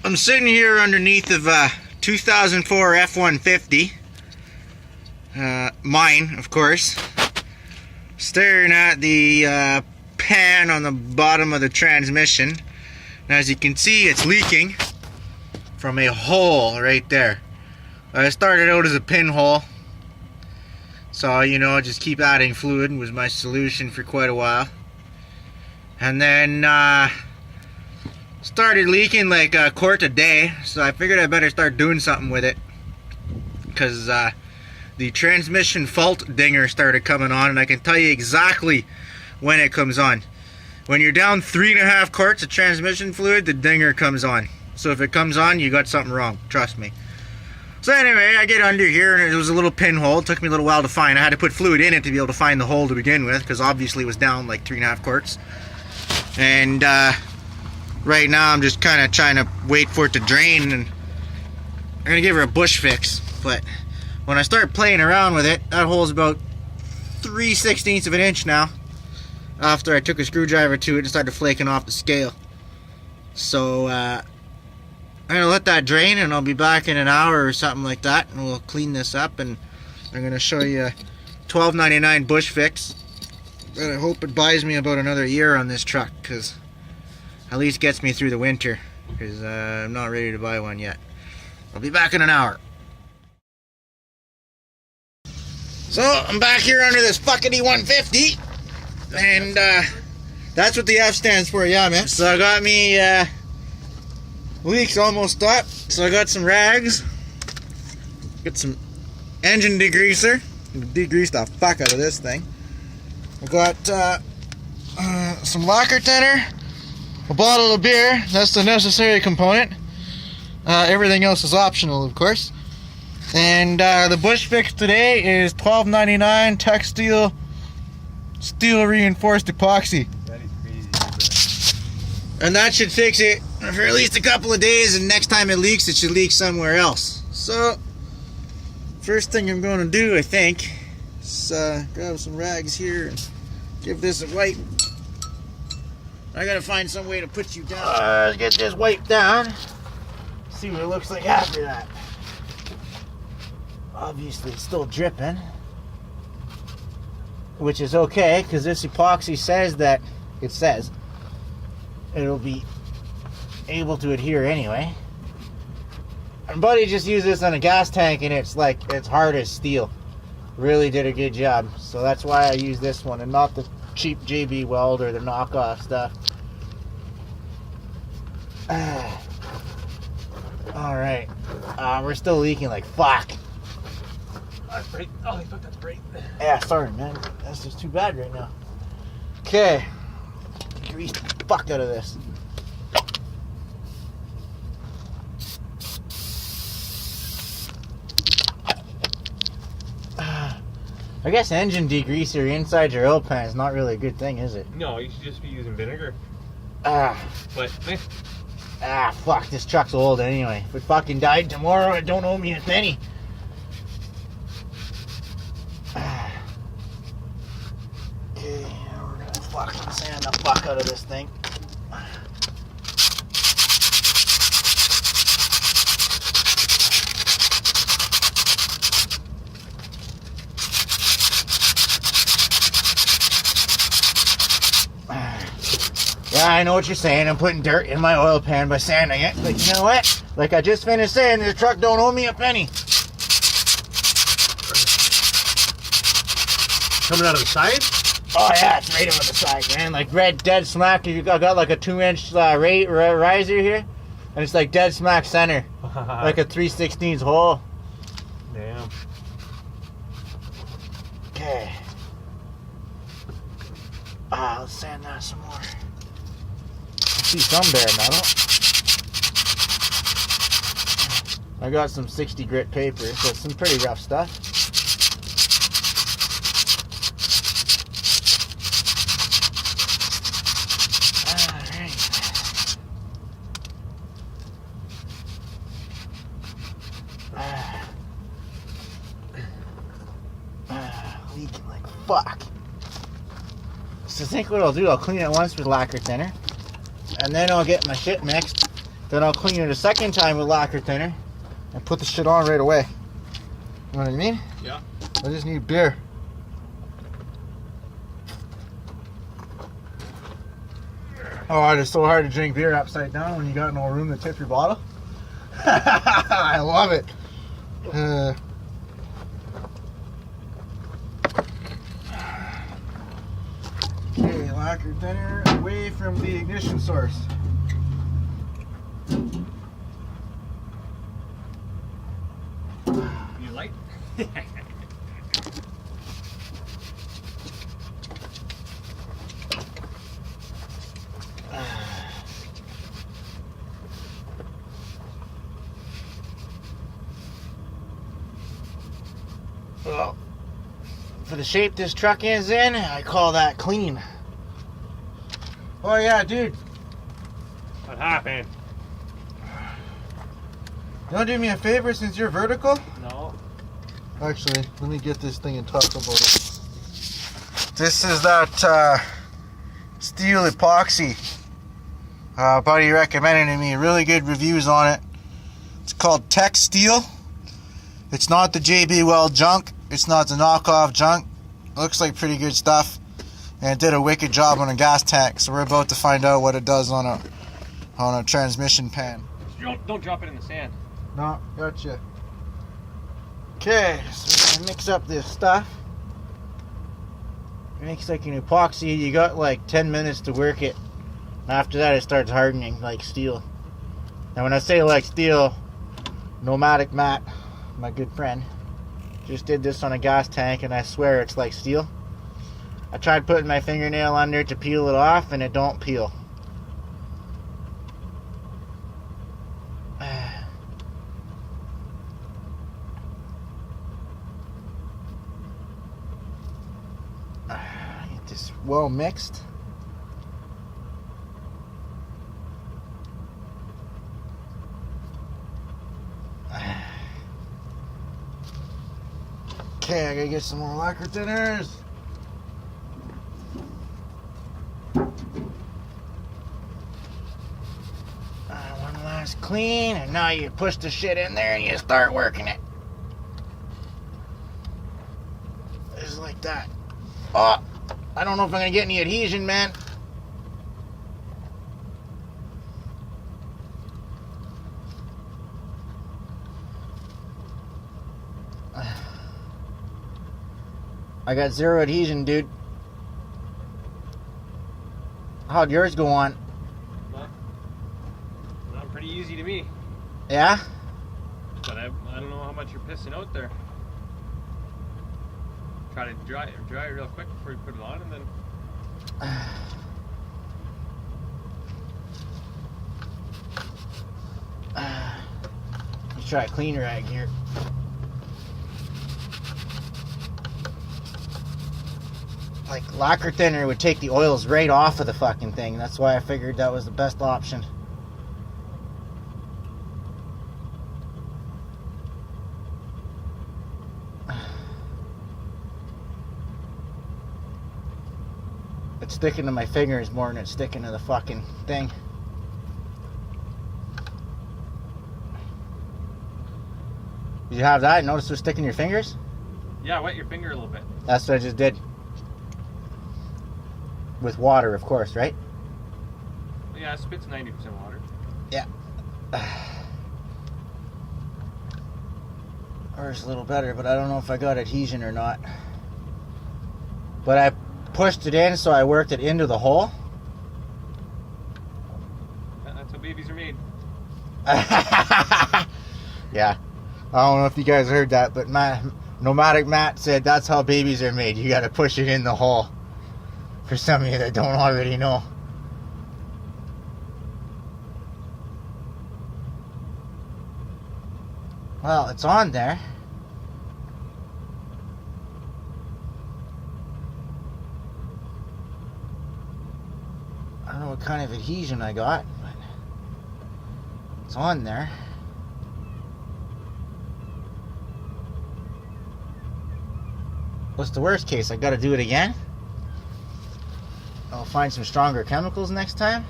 I'm sitting here underneath of a 2004 F150. Mine, of course. Staring at the pan on the bottom of the transmission. And as you can see, it's leaking from a hole right there. I started out as a pinhole. So, you know, just keep adding fluid was my solution for quite a while. And then, started leaking like a quart a day, so I figured I better start doing something with it. Because, the transmission fault dinger started coming on, and I can tell you exactly when it comes on. When you're down 3.5 quarts of transmission fluid, the dinger comes on. So if it comes on, you got something wrong, trust me. So anyway, I get under here and it was a little pinhole. It took me a little while to find. I had to put fluid in it to be able to find the hole to begin with, because obviously it was down like 3.5 quarts. And right now I'm just kind of trying to wait for it to drain, and I'm going to give her a bush fix. But when I start playing around with it, that hole's about 3/16 of an inch now. After I took a screwdriver to it and started flaking off the scale. So I'm going to let that drain, and I'll be back in an hour or something like that, and we'll clean this up, and I'm going to show you a $12.99 bush fix. But I hope it buys me about another year on this truck, because at least gets me through the winter, because I'm not ready to buy one yet. I'll be back in an hour. So I'm back here under this fucking E150, and that's what the F stands for, yeah, man. So I got me leaks almost stopped, so I got some rags, got some engine degreaser, degrease the fuck out of this thing. I got some lacquer thinner, a bottle of beer, that's the necessary component. Everything else is optional, of course. And the bush fix today is $12.99 Textile steel reinforced epoxy. That is crazy. And that should fix it for at least a couple of days, and next time it leaks, it should leak somewhere else. So, first thing I'm going to do, I think, is grab some rags here and give this a wipe. I gotta find some way to put you down. Let's get this wiped down. See what it looks like after that. Obviously, it's still dripping, which is okay, because this epoxy says that it'll be able to adhere anyway. And buddy just used this on a gas tank, and it's hard as steel. Really did a good job. So that's why I use this one and not the cheap JB Weld or the knockoff stuff. Alright. We're still leaking like fuck. That's great. Oh, fuck, that's great. Yeah, sorry, man. That's just too bad right now. Okay. Grease the fuck out of this. I guess engine degreaser inside your oil pan is not really a good thing, is it? No, you should just be using vinegar. But fuck, this truck's old anyway. If it fucking died tomorrow, it don't owe me a penny. Okay, we're gonna fucking sand the fuck out of this thing. Yeah, I know what you're saying. I'm putting dirt in my oil pan by sanding it. But you know what? Like I just finished saying, this truck don't owe me a penny. Coming out of the side? Oh yeah, it's right over the side, man. Like red dead smack. I got like a 2-inch riser here, and it's like dead smack center, like a 3/16 hole. Damn. Okay. Let's sand that some more. I see some bare metal. I got some 60 grit paper, so it's some pretty rough stuff. Leaking like fuck. So I think what I'll do, I'll clean it once with lacquer thinner, and then I'll get my shit mixed, Then I'll clean it a second time with lacquer thinner and put the shit on right away. You know what I mean? Yeah. I just need beer. Oh, it is so hard to drink beer upside down when you got no room to tip your bottle. I love it. Okay, lacquer thinner away from the ignition source. You light? Well, for the shape this truck is in, I call that clean. Oh yeah, dude. What happened? You want to do me a favor since you're vertical? No. Actually, let me get this thing and talk about it. This is that steel epoxy. Buddy recommended to me. Really good reviews on it. It's called Tech Steel. It's not the JB Weld junk. It's not the knockoff junk. Looks like pretty good stuff. And it did a wicked job on a gas tank. So we're about to find out what it does on a transmission pan. Don't drop it in the sand. No, gotcha. Okay, so we're gonna mix up this stuff. It makes like an epoxy. You got like 10 minutes to work it. After that, it starts hardening like steel. Now, when I say like steel, Nomadic Matt, my good friend, just did this on a gas tank, and I swear it's like steel. I tried putting my fingernail under to peel it off, and it don't peel. Get this well mixed. Okay, I gotta get some more lacquer thinners. One last clean, and now you push the shit in there and you start working it. Just like that. Oh, I don't know if I'm gonna get any adhesion, man. I got zero adhesion, dude. How'd yours go on? Not pretty easy to me. Yeah? But I don't know how much you're pissing out there. Try to dry it real quick before you put it on, and then. Let's try a clean rag here. Like lacquer thinner would take the oils right off of the fucking thing. That's why I figured that was the best option. It's sticking to my fingers more than it's sticking to the fucking thing. Did you have that? Notice it was sticking to your fingers? Yeah, wet your finger a little bit. That's what I just did. With water, of course, right? Yeah, it spits 90% water. Yeah. Ours a little better, but I don't know if I got adhesion or not. But I pushed it in, so I worked it into the hole. That's how babies are made. Yeah. I don't know if you guys heard that, but Nomadic Matt said that's how babies are made. You gotta push it in the hole. For some of you that don't already know. Well, it's on there. I don't know what kind of adhesion I got, but it's on there. What's the worst case? I gotta do it again? I'll find some stronger chemicals next time.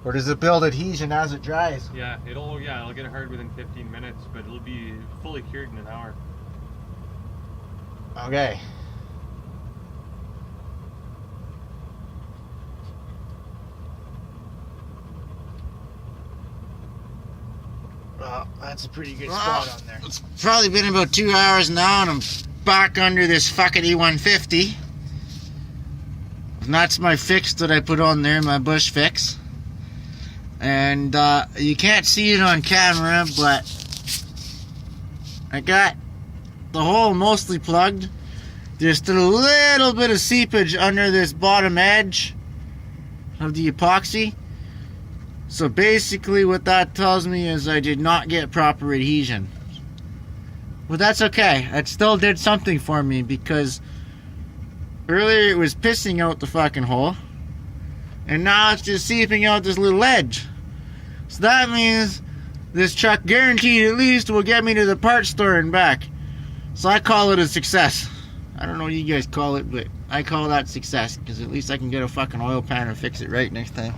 Or does it build adhesion as it dries? Yeah, it'll get hard within 15 minutes, but it'll be fully cured in an hour. Okay. Well, that's a pretty good spot on there. It's probably been about 2 hours now, and I'm back under this fucking E150. And that's my fix that I put on there, my bush fix. And you can't see it on camera, but I got the hole mostly plugged. There's still a little bit of seepage under this bottom edge of the epoxy. So basically what that tells me is I did not get proper adhesion. Well, that's okay. It still did something for me, because earlier it was pissing out the fucking hole, and now it's just seeping out this little edge. So that means this truck guaranteed at least will get me to the parts store and back. So I call it a success. I don't know what you guys call it, but I call that success, because at least I can get a fucking oil pan and fix it right next time.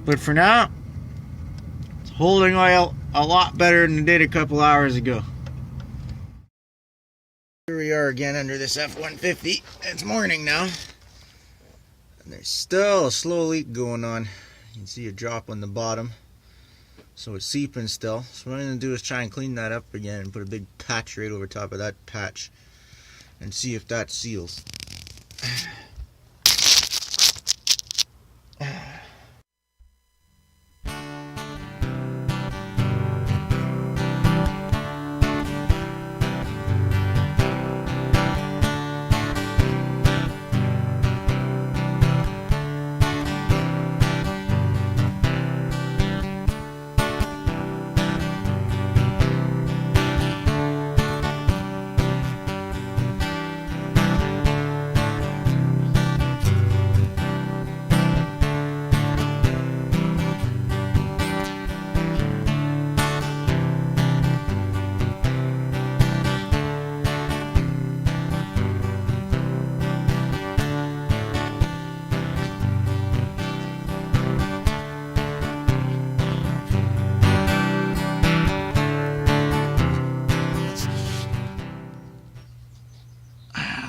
But for now, it's holding oil a lot better than it did a couple hours ago. Here we are again under this F150. It's morning now, and there's still a slow leak going on. You can see a drop on the bottom, so it's seeping still. So what I'm going to do is try and clean that up again and put a big patch right over top of that patch and see if that seals.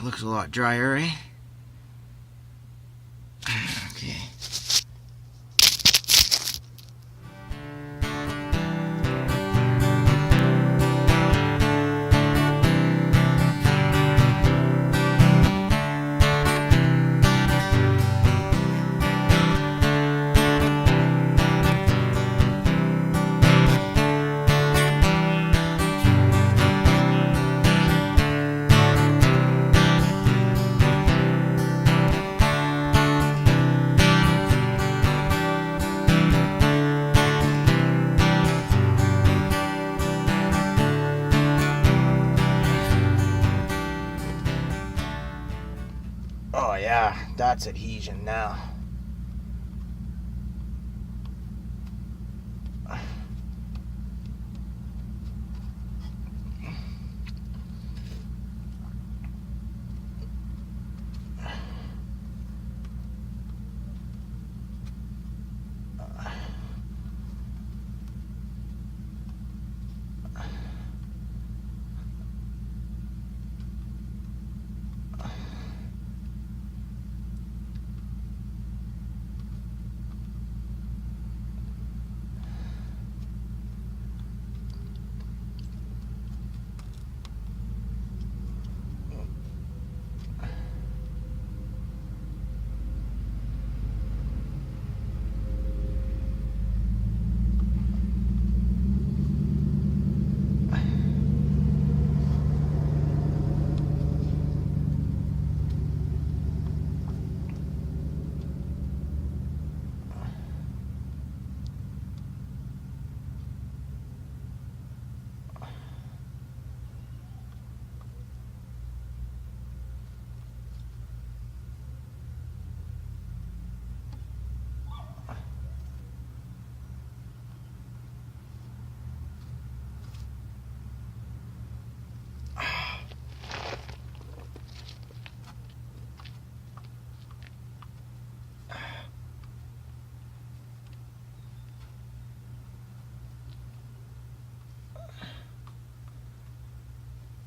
Looks a lot drier, eh? Okay. Oh yeah, that's adhesion now.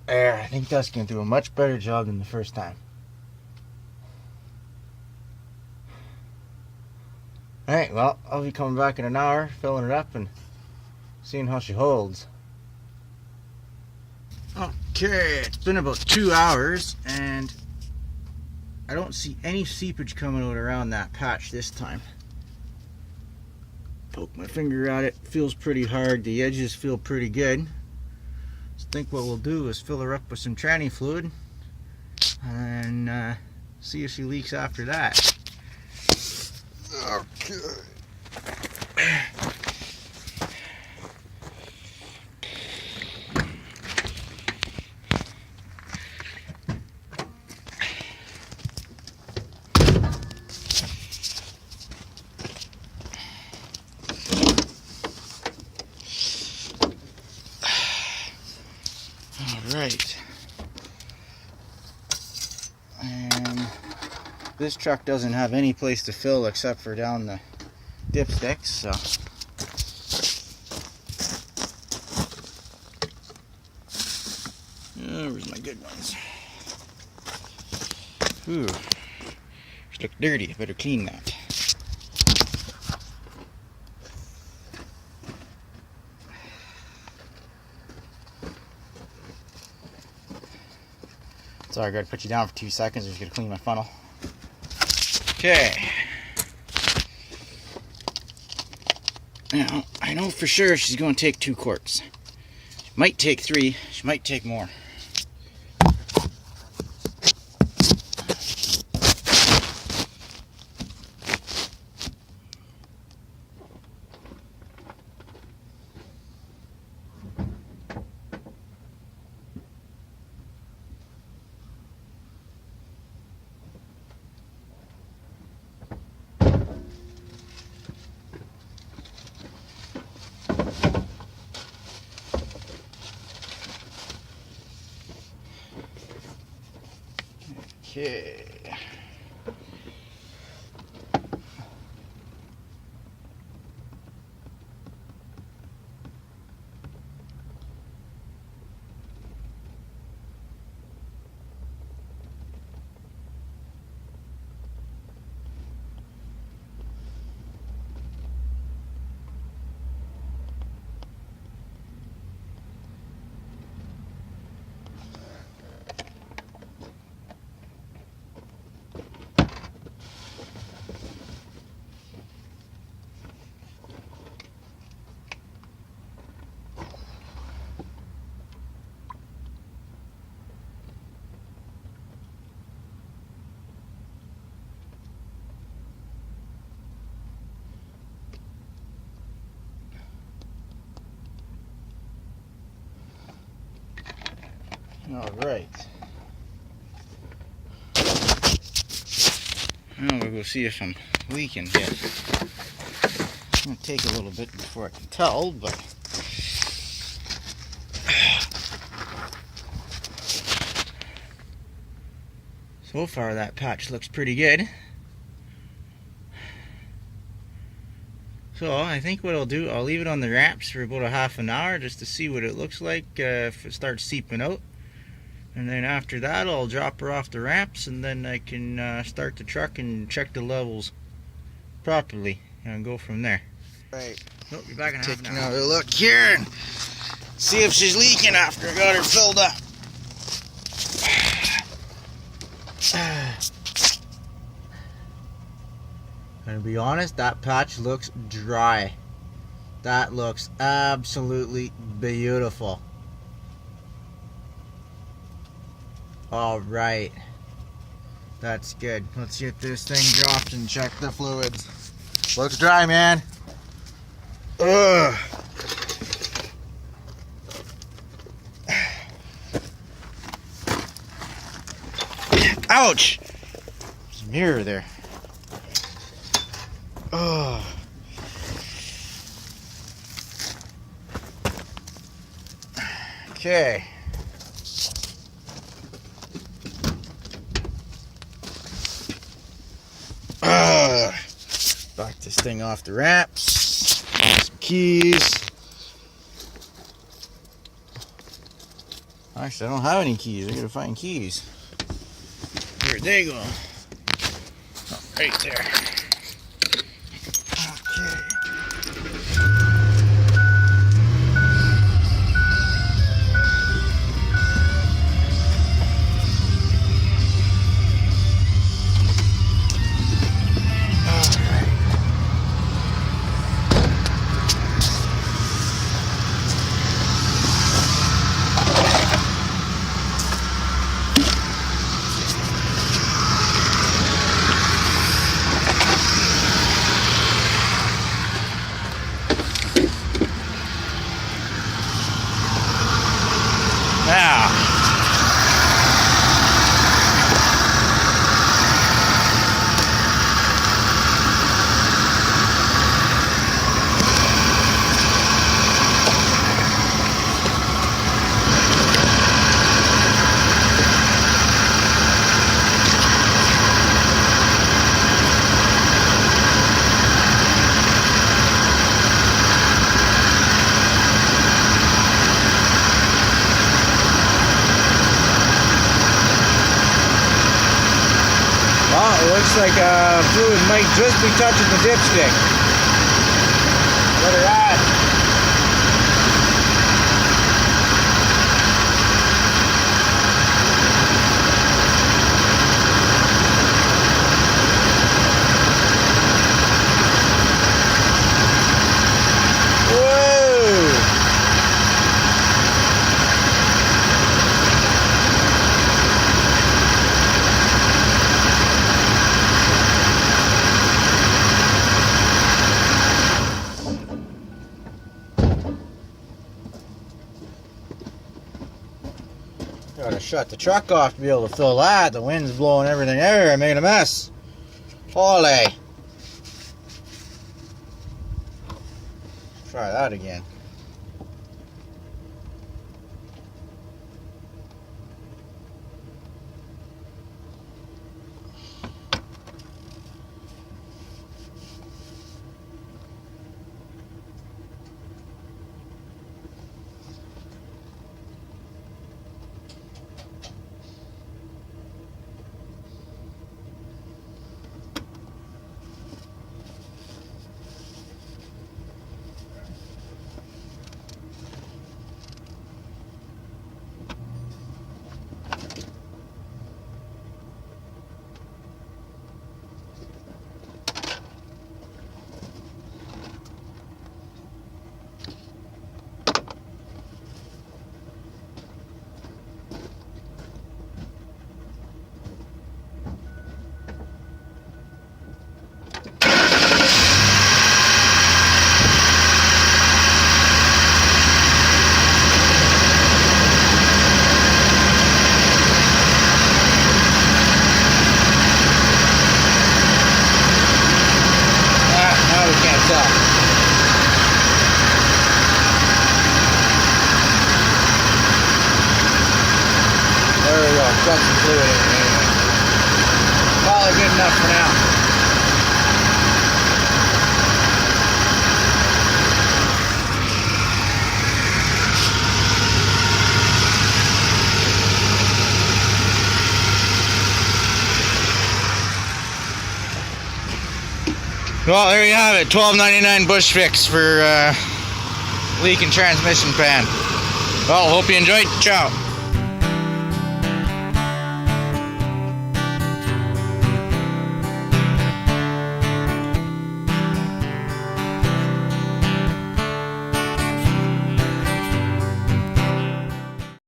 There, I think that's going to do a much better job than the first time. Alright, well, I'll be coming back in an hour, filling it up and seeing how she holds. Okay, it's been about 2 hours and I don't see any seepage coming out around that patch this time. Poke my finger at it, feels pretty hard, the edges feel pretty good. So I think what we'll do is fill her up with some tranny fluid and see if she leaks after that. Okay. Right, and this truck doesn't have any place to fill except for down the dipsticks, so where's my good ones? Ooh, these look dirty, I better clean that. Sorry, I gotta put you down for 2 seconds. I'm just gonna clean my funnel. Okay. Now, I know for sure she's gonna take 2 quarts. She might take 3, she might take more. Okay. All right. Now we'll go see if I'm leaking here. It's gonna take a little bit before I can tell, but so far that patch looks pretty good. So I think what I'll do, I'll leave it on the wraps for about a half an hour just to see what it looks like if it starts seeping out. And then after that I'll drop her off the wraps and then I can start the truck and check the levels properly and go from there. Right. Oh, be back in half an hour. Taking another look here and see if she's leaking after I got her filled up. And to be honest, that patch looks dry. That looks absolutely beautiful. Alright. That's good. Let's get this thing dropped and check the fluids. Looks dry, man. Ugh. Ouch! There's a mirror there. Oh. Okay. Back this thing off the wraps. Some keys. Actually, I don't have any keys. I gotta find keys. Here they go. Oh, right there. Okay. Now, well, it looks like fluid might just be touching the dipstick. Let her ride. Whoa! Gotta shut the truck off to be able to fill that. The wind's blowing everything there and making a mess. Holy. Try that again. Got some fluid in it anyway. Probably good enough for now. Well, there you have it. $12.99 bush fix for leaking transmission pan. Well, hope you enjoyed. Ciao.